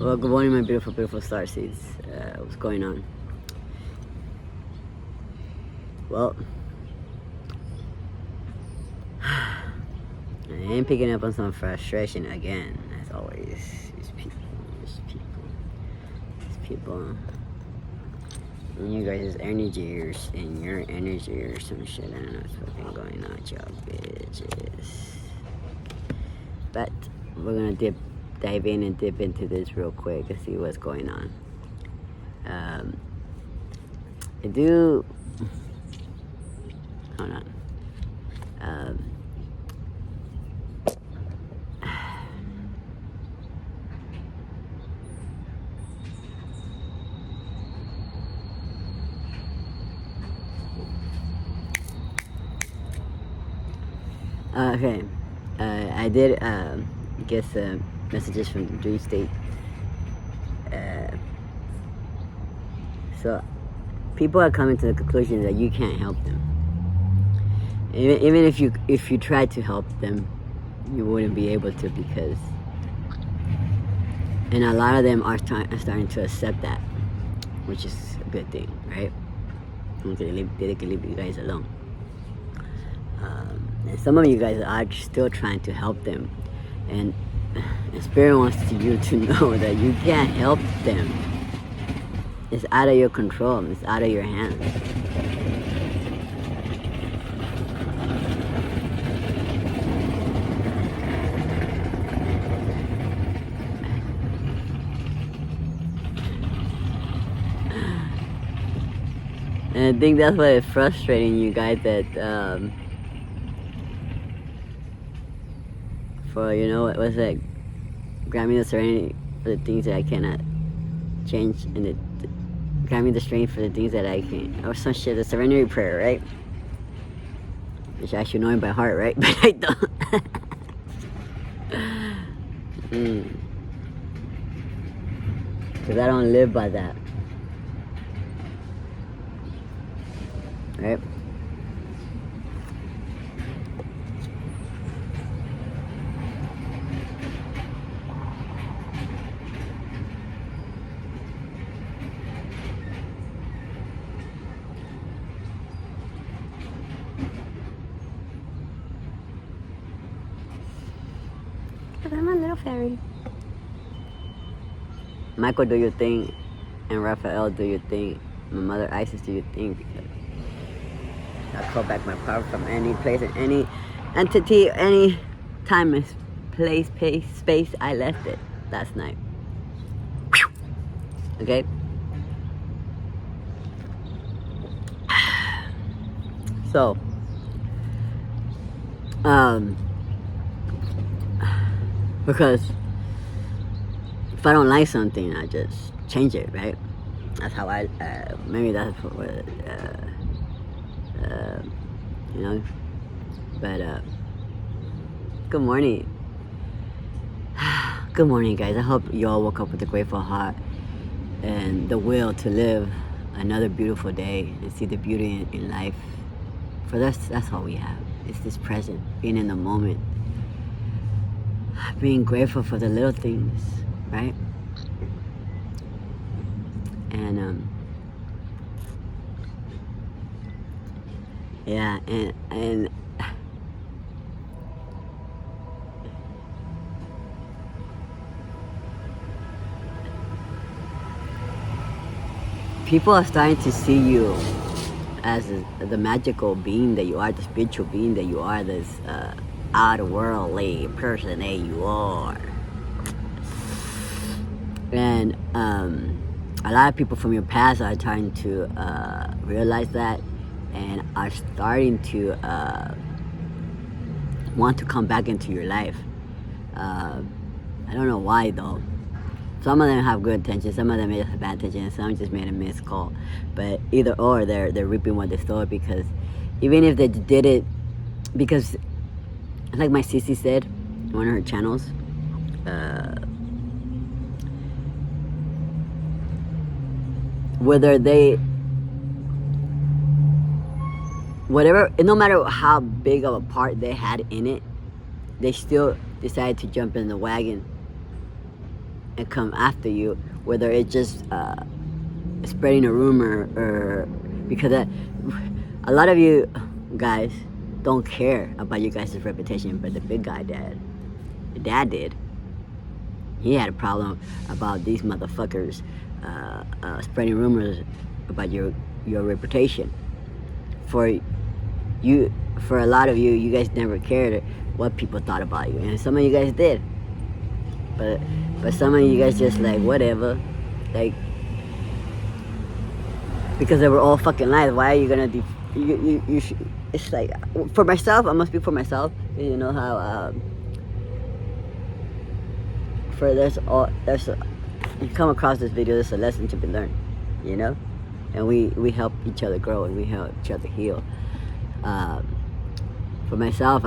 Well, good morning, my beautiful, beautiful star seeds. What's going on? Well, I am picking up on some frustration again, as always. These people. And you guys' energies and your energy or some shit. I don't know what's fucking going on with y'all bitches. But we're gonna dive in and dip into this real quick and see what's going on. I do. Hold on. Okay. I did get some messages from the Dream State. So people are coming to the conclusion that you can't help them. Even if you tried to help them, you wouldn't be able to, because, and a lot of them are starting to accept that, which is a good thing, right? They can leave you guys alone. And some of you guys are still trying to help them, and Spirit wants you to know that you can't help them. It's out of your control. It's out of your hands. And I think that's why it's frustrating you guys, that for, you know, what's that? Grant me the serenity for the things that I cannot change, and grant me the strength for the things that I can, or some shit, the serenity prayer, right? Which I should know it by heart, right? But I don't. Because I don't live by that. Right? Because I'm a little fairy. Michael, do your thing. And Raphael, do your thing. My mother Isis, do your thing. I call back my power from any place and any entity, any time, place, space I left it last night. Okay? So, because if I don't like something, I just change it, right? That's how I, maybe that's what, you know, but, good morning. Good morning, guys. I hope you all woke up with a grateful heart and the will to live another beautiful day and see the beauty in life. For that's all we have. It's this present, being in the moment, being grateful for the little things, right? And yeah, and people are starting to see you as the magical being that you are, the spiritual being that you are, this outworldly person that you are. And a lot of people from your past are trying to realize that, and are starting to want to come back into your life. I don't know why though. Some of them have good intentions, some of them just have bad intentions, and some just made a missed call. But either or, they're reaping what they sowed, because even if they did it, because like my Sissy said in one of her channels, whether they, whatever, no matter how big of a part they had in it, they still decided to jump in the wagon and come after you, whether it's just spreading a rumor or because a lot of you guys don't care about you guys' reputation, but the big guy did. He had a problem about these motherfuckers spreading rumors about your reputation. For a lot of you, you guys never cared what people thought about you, and some of you guys did. But some of you guys just like whatever, like because they were all fucking lies. Why are you gonna you should, it's like for myself. I must speak for myself. You know how you come across this video, there's a lesson to be learned, you know, and we help each other grow and we help each other heal. For myself,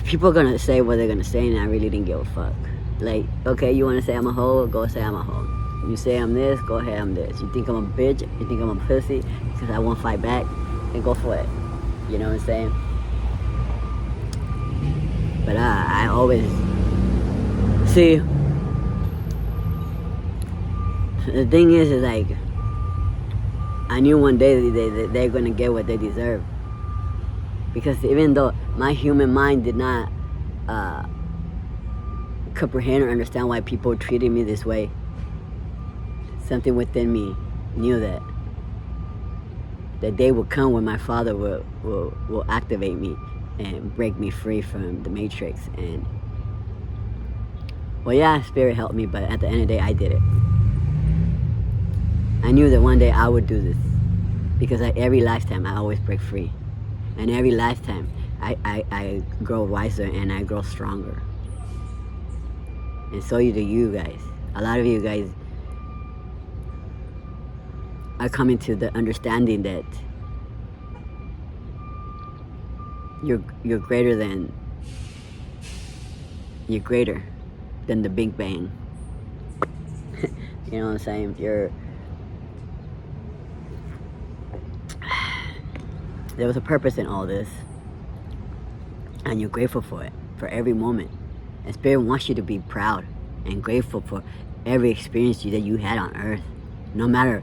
people are gonna say what they're gonna say, and I really didn't give a fuck. Like, okay, you wanna say I'm a hoe, go say I'm a hoe. You say I'm this, go ahead, I'm this. You think I'm a bitch, you think I'm a pussy because I won't fight back, then go for it. You know what I'm saying? But I always see. The thing is like I knew one day they're gonna get what they deserve. Because even though my human mind did not comprehend or understand why people treated me this way, something within me knew that the day will come when my father will activate me and break me free from the matrix. And well, yeah, spirit helped me, but at the end of the day, I did it. I knew that one day I would do this because every lifetime I always break free, and every lifetime I grow wiser and I grow stronger. And so do you guys. A lot of you guys are coming to the understanding that you're greater than the Big Bang. You know what I'm saying? There was a purpose in all this, and you're grateful for it, for every moment. And Spirit wants you to be proud and grateful for every experience that you had on earth, no matter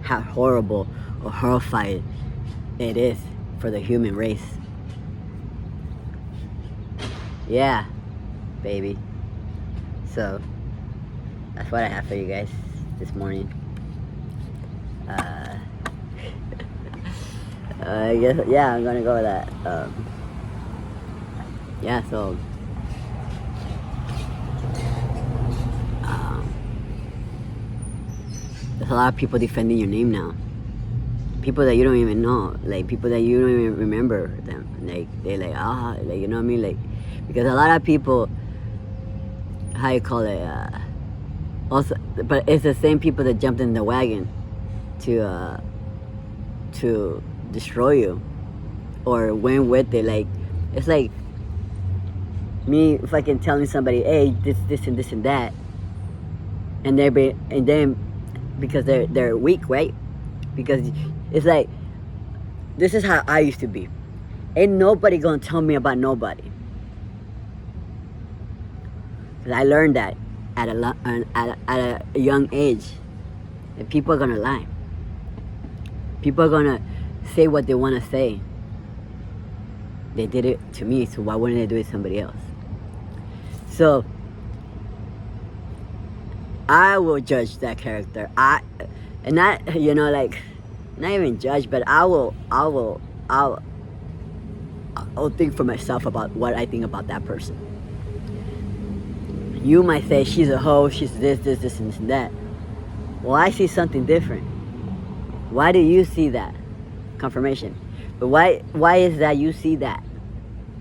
how horrible or horrified it is for the human race. Yeah, baby. So that's what I have for you guys this morning. I guess, yeah, I'm gonna go with that. Yeah, so there's a lot of people defending your name now. People that you don't even know, like people that you don't even remember them. Like they're like, like, you know what I mean? Like, because a lot of people, how you call it, also, but it's the same people that jumped in the wagon to destroy you or went with it. Like, it's like me fucking telling somebody, hey, this and this and that, and then because they're weak, right? Because it's like, this is how I used to be. Ain't nobody gonna tell me about nobody. Cause I learned that at a young age, that people are gonna lie. People are gonna say what they want to say. They did it to me, so why wouldn't they do it to somebody else? So I will judge that character. And not, you know, like, not even judge, but I'll think for myself about what I think about that person. You might say she's a hoe, she's this and that. Well, I see something different. Why do you see that? Confirmation. But why is that you see that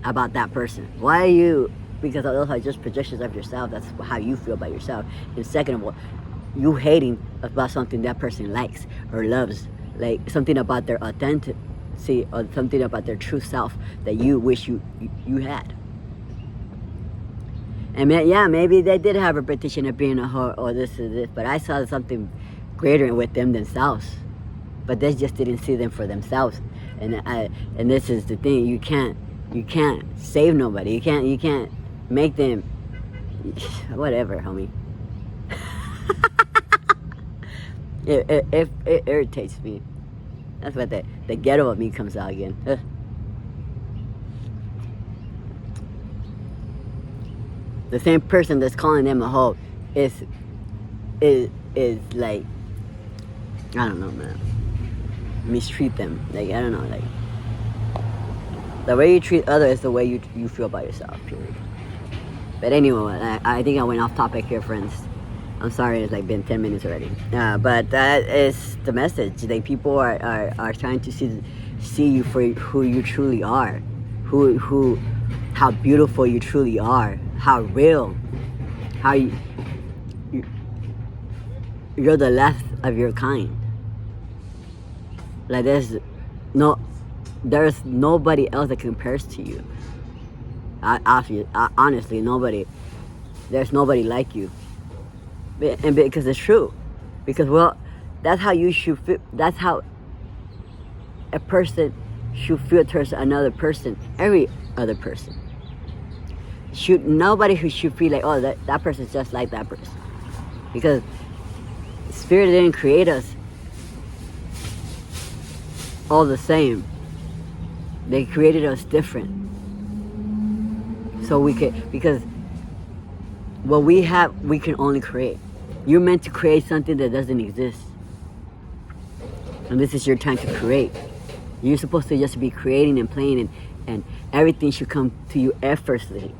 about that person? Why are you, because those are just projections of yourself. That's how you feel about yourself. And second of all, you hating about something that person likes or loves, like something about their authenticity or something about their true self that you wish you had. And yeah, maybe they did have a reputation of being a whore or this or this, but I saw something greater with them themselves. But they just didn't see them for themselves. And this is the thing, you can't save nobody. You can't make them, whatever, homie. It irritates me. That's what the ghetto of me comes out again. Ugh. The same person that's calling them a hoe is like, I don't know, man, mistreat them. Like, I don't know, like, the way you treat others is the way you feel about yourself, period. But anyway, I think I went off topic here, friends. I'm sorry, it's like been 10 minutes already. But that is the message. Like, people are trying to see you for who you truly are, how beautiful you truly are, how real, how you're the last of your kind. Like, there's nobody else that compares to you. Honestly, nobody. There's nobody like you. And because it's true. Because, well, that's how you should feel. That's how a person should feel towards another person. Every other person. Nobody who should feel like, oh, that person's just like that person. Because Spirit didn't create us all the same. They created us different. So we could, because what we have, we can only create. You're meant to create something that doesn't exist. And this is your time to create. You're supposed to just be creating and playing, and everything should come to you effortlessly.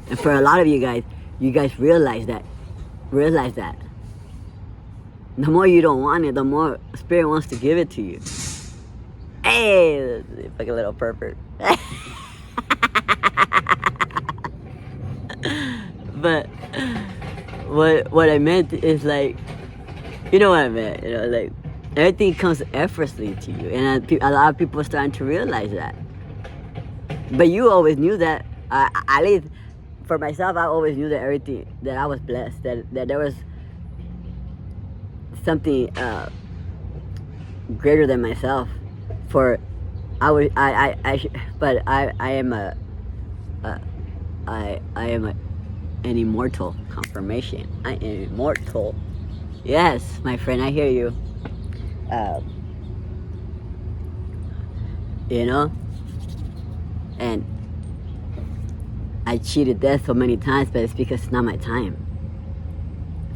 And for a lot of you guys realize that. The more you don't want it, the more Spirit wants to give it to you. Hey, like a little pervert. But what I meant is, like, you know what I meant, like, everything comes effortlessly to you, and a lot of people are starting to realize that. But you always knew that. At least for myself, I always knew that everything, that I was blessed, that there was something greater than myself. For I am an immortal confirmation. I am immortal. Yes, my friend, I hear you. And I cheated death so many times, but it's because it's not my time.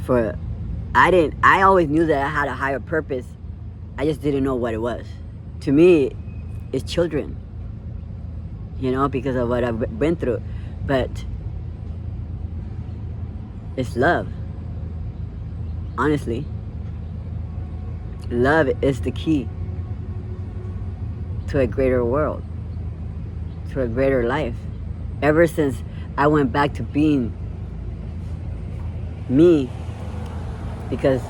I always knew that I had a higher purpose. I just didn't know what it was. To me, it's children, because of what I've been through. But it's love. Honestly, love is the key to a greater world, to a greater life. Ever since I went back to being me, because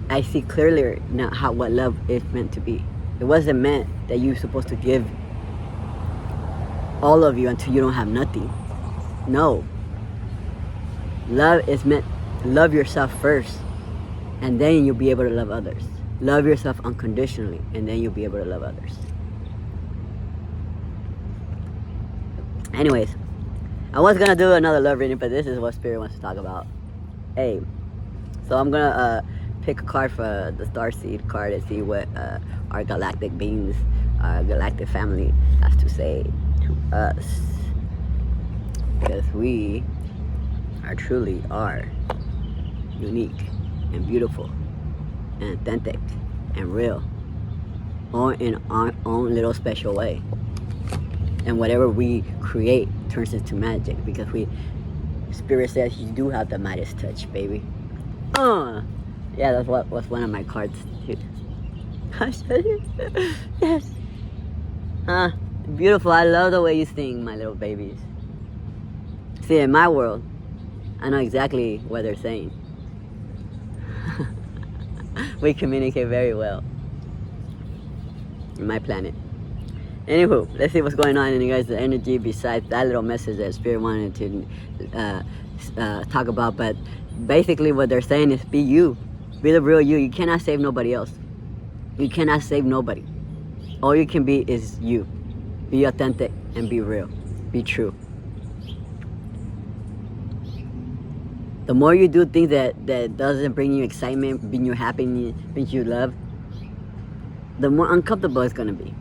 I see clearly now what love is meant to be. It wasn't meant that you're supposed to give all of you until you don't have nothing. No. Love is meant, love yourself first, and then you'll be able to love others. Love yourself unconditionally, and then you'll be able to love others. Anyways, I was gonna do another love reading, but this is what Spirit wants to talk about. Hey, so I'm gonna pick a card for the Starseed card and see what our galactic beings, our galactic family has to say to us. Because we truly are unique and beautiful and authentic and real, all in our own little special way. And whatever we create turns into magic, because Spirit says you do have the Midas touch, baby. Yeah, that's what was one of my cards too. Yes. Beautiful. I love the way you sing, my little babies. See, in my world, I know exactly what they're saying. We communicate very well in my planet. Anywho, let's see what's going on in you guys' energy besides that little message that Spirit wanted to talk about. But basically what they're saying is, be you. Be the real you. You cannot save nobody else. You cannot save nobody. All you can be is you. Be authentic and be real. Be true. The more you do things that doesn't bring you excitement, bring you happiness, bring you love, the more uncomfortable it's gonna be.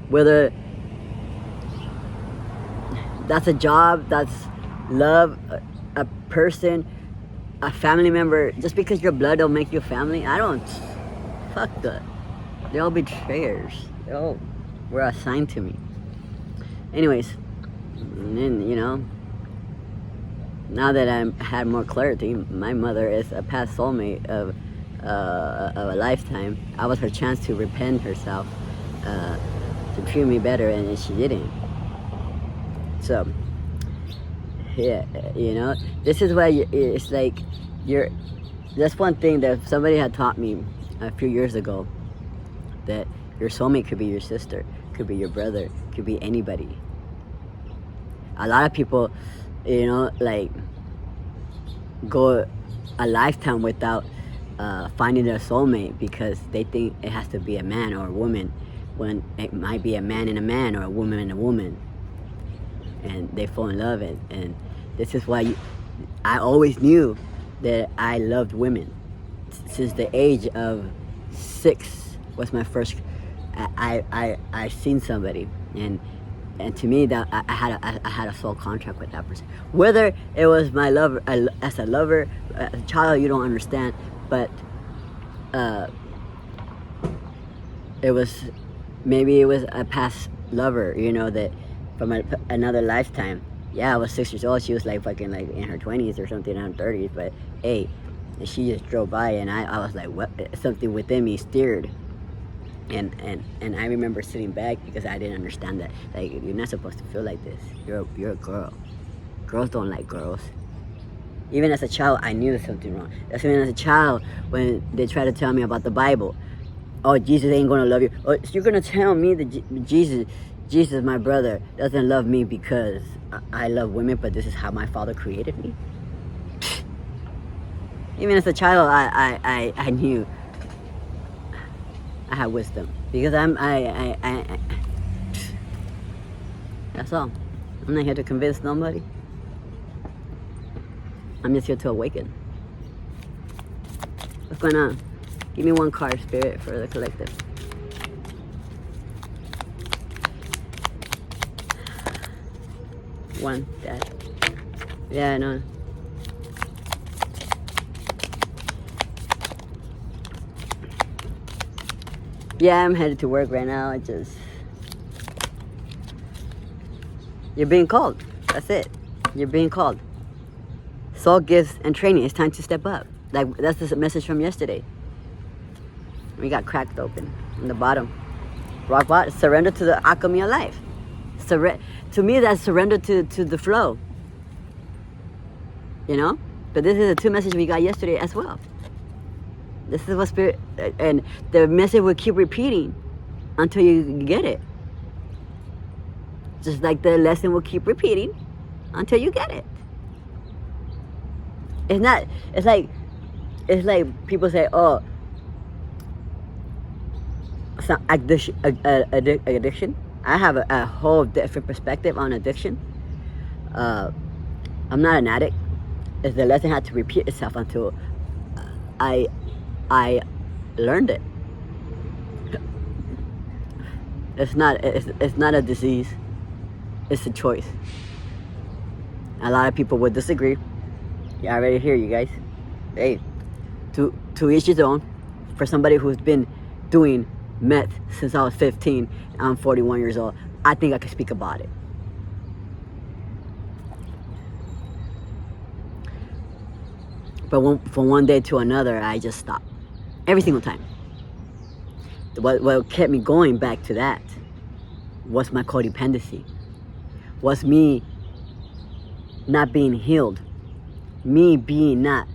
Whether that's a job, that's love, a person, a family member. Just because your blood don't make you family, I don't. Fuck that. They're all betrayers. They all were assigned to me. Anyways, and then, you know, now that I had more clarity, my mother is a past soulmate of a lifetime. I was her chance to repent herself, to treat me better, and she didn't. So, yeah, you know, this is why it's like that's one thing that somebody had taught me a few years ago, that your soulmate could be your sister, could be your brother, could be anybody. A lot of people, you know, like, go a lifetime without finding their soulmate because they think it has to be a man or a woman, when it might be a man and a man or a woman and a woman, and they fall in love. And this is why I always knew that I loved women. Since the age of 6 was my first, I seen somebody, and to me that I had a soul contract with that person. Whether it was my lover, as a lover, as a child, you don't understand, but it was, maybe it was a past lover, you know, that from another lifetime. Yeah, I was 6 years old. She was like fucking like in her 20s or something, in her 30s. But hey, she just drove by, and I was like, what? Something within me stirred. And I remember sitting back because I didn't understand that. Like, you're not supposed to feel like this. You're a girl. Girls don't like girls. Even as a child, I knew there's something wrong. That's even as a child, when they try to tell me about the Bible. Oh, Jesus ain't gonna love you. Oh, so you're gonna tell me that Jesus, my brother, doesn't love me because I love women, but this is how my Father created me? Even as a child, I knew I had wisdom, because I that's all. I'm not here to convince nobody. I'm just here to awaken. What's going on? Give me one card, Spirit, for the collective. One, Dad. Yeah, I know. Yeah, I'm headed to work right now. You're being called. That's it. You're being called. Soul gifts and training. It's time to step up. Like, that's the message from yesterday. We got cracked open in the bottom. Rock bottom. Surrender to the alchemy of life. To me, that's surrender to the flow. You know? But this is the 2 messages we got yesterday as well. This is what Spirit, and the message will keep repeating until you get it. Just like the lesson will keep repeating until you get it. It's like people say, oh, addiction. I have a whole different perspective on addiction. I'm not an addict. It's the lesson had to repeat itself until I learned it. It's not a disease. It's a choice. A lot of people would disagree. Yeah, I already hear you guys. Hey, to each his own. For somebody who's been doing meth since I was 15, I'm 41 years old, I think I can speak about it. But from one day to another, I just stopped. Every single time. What kept me going back to that was my codependency. Was me not being healed. Me being not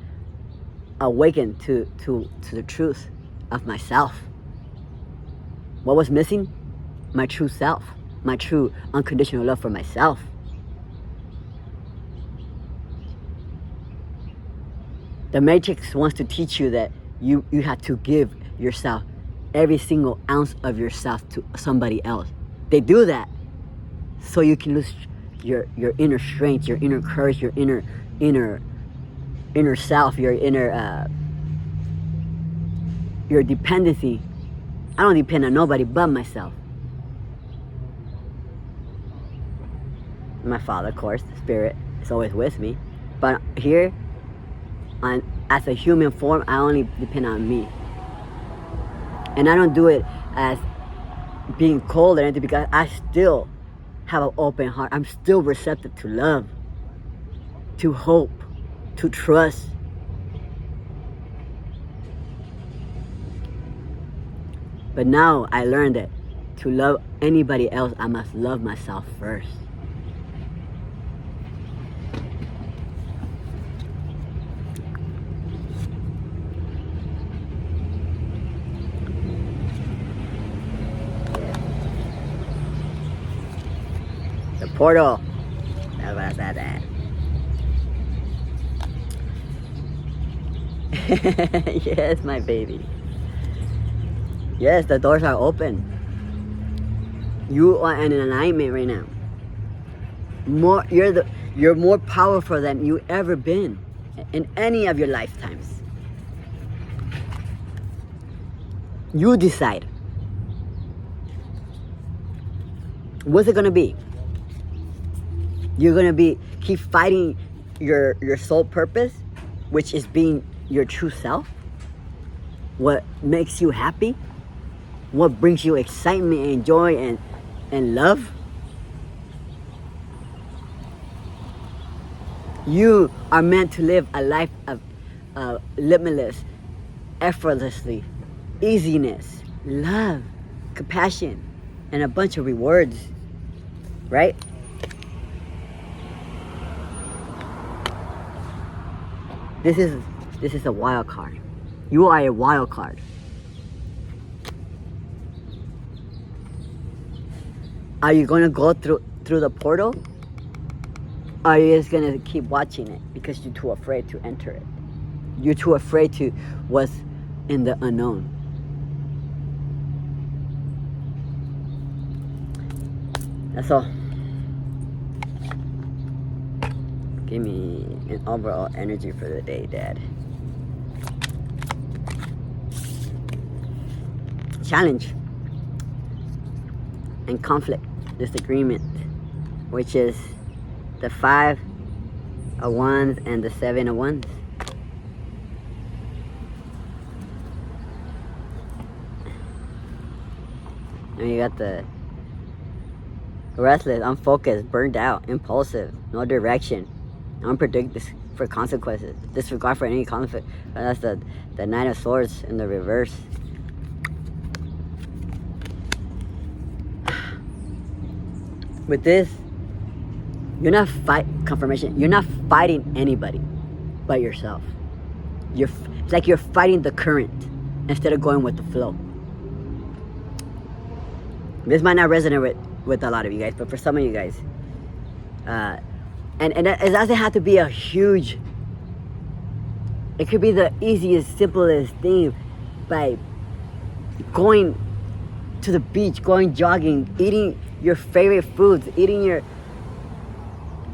awakened to the truth of myself. What was missing? My true self. My true unconditional love for myself. The Matrix wants to teach you that you have to give yourself every single ounce of yourself to somebody else. They do that so you can lose your inner strength, your inner courage, your inner self, your your dependency. I don't depend on nobody but myself. My Father, of course, the Spirit is always with me. But here, as a human form, I only depend on me. And I don't do it as being cold or anything, because I still have an open heart. I'm still receptive to love, to hope, to trust. But now I learned that to love anybody else, I must love myself first. The portal. That's what I said that. Yes, my baby. Yes, the doors are open. You are in alignment right now. You're more powerful than you ever been in any of your lifetimes. You decide. What's it gonna be? You're gonna keep fighting your sole purpose, which is being your true self. What makes you happy? What brings you excitement and joy and love? You are meant to live a life of limitless, effortlessly, easiness, love, compassion, and a bunch of rewards, right? This is a wild card. You are a wild card. Are you gonna go through the portal? Or are you just gonna keep watching it because you're too afraid to enter it? You're too afraid to what's in the unknown. That's all. Give me an overall energy for the day, Dad. Challenge and conflict, disagreement, which is the 5 of Wands and the 7 of Wands. And you got the restless, unfocused, burned out, impulsive, no direction, unpredictable for consequences, disregard for any conflict. That's the 9 of Swords in the reverse. With this, you're not You're not fighting anybody but yourself. It's like you're fighting the current instead of going with the flow. This might not resonate with a lot of you guys, but for some of you guys, and it doesn't have to be a huge. It could be the easiest, simplest thing, by going to the beach, going jogging, eating your favorite foods,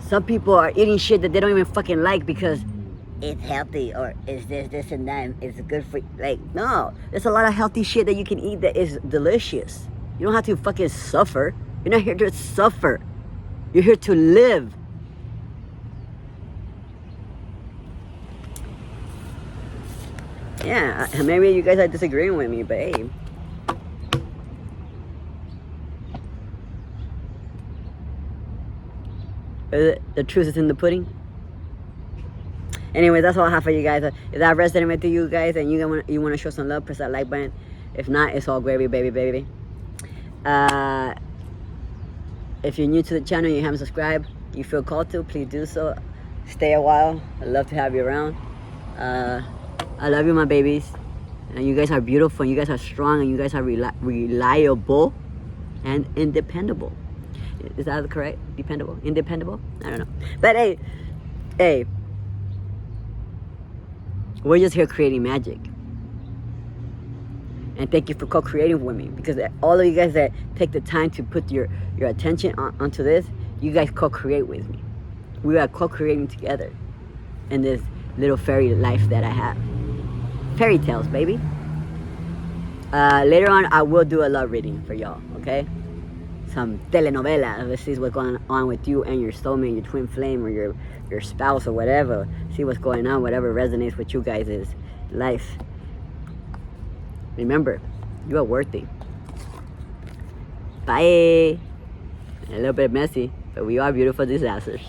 some people are eating shit that they don't even fucking like because it's healthy, or is this and that, it's good for, like, no. There's a lot of healthy shit that you can eat that is delicious. You don't have to fucking suffer. You're not here to suffer. You're here to live. Yeah, maybe you guys are disagreeing with me, but hey. The truth is in the pudding. Anyway, that's all I have for you guys. If that resonated with you guys and you want to show some love, press that like button. If not, it's all gravy, baby. If you're new to the channel and you haven't subscribed, you feel called to, please do so. Stay a while. I'd love to have you around. I love you, my babies. And you guys are beautiful, and you guys are strong, and you guys are reliable and independable. Is that correct? Dependable? Independable? I don't know. But hey, we're just here creating magic. And thank you for co-creating with me, because all of you guys that take the time to put your attention onto this, you guys co-create with me. We are co-creating together in this little fairy life that I have. Fairy tales, baby. Later on, I will do a love reading for y'all, okay? Some telenovela. Let's see what's going on with you and your soulmate, your twin flame, or your spouse, or whatever. See what's going on, whatever resonates with you guys' life. Remember, you are worthy. Bye. A little bit messy, but we are beautiful disasters.